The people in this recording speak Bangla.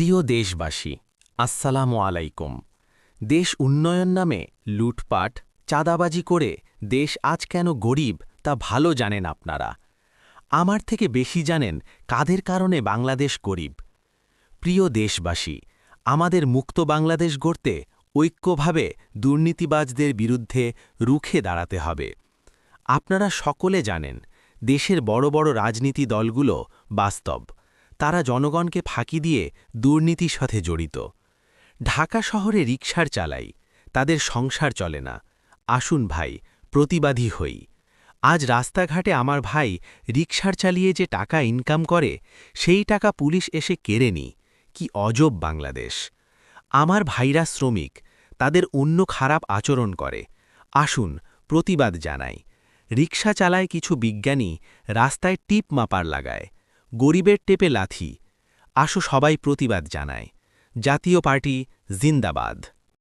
প্রিয় দেশবাসী, আসসালামু আলাইকুম। দেশ উন্নয়ন নামে লুটপাট, চাঁদাবাজি করে দেশ আজ কেন গরিব তা ভালো জানেন আপনারা। আমার থেকে বেশি জানেন কাদের কারণে বাংলাদেশ গরিব। প্রিয় দেশবাসী, আমাদের মুক্ত বাংলাদেশ গড়তে ঐক্যভাবে দুর্নীতিবাজদের বিরুদ্ধে রুখে দাঁড়াতে হবে। আপনারা সকলে জানেন, দেশের বড় বড় রাজনীতি দলগুলো বাস্তব, তারা জনগণকে ফাঁকি দিয়ে দুর্নীতির সাথে জড়িত। ঢাকা শহরে রিকশার চালাই, তাদের সংসার চলে না। আসুন ভাই, প্রতিবাদী হই। আজ রাস্তাঘাটে আমার ভাই রিকশার চালিয়ে যে টাকা ইনকাম করে, সেই টাকা পুলিশ এসে কেড়ে নি। কি অজব বাংলাদেশ! আমার ভাইরা শ্রমিক, তাদের অন্য খারাপ আচরণ করে। আসুন প্রতিবাদ জানাই। রিকশা চালায় কিছু বিজ্ঞানী, রাস্তায় টিপ মাপার লাগায়, গরিবের টেপে লাথি। আসো সবাই প্রতিবাদ জানায়। জাতীয় পার্টি জিন্দাবাদ।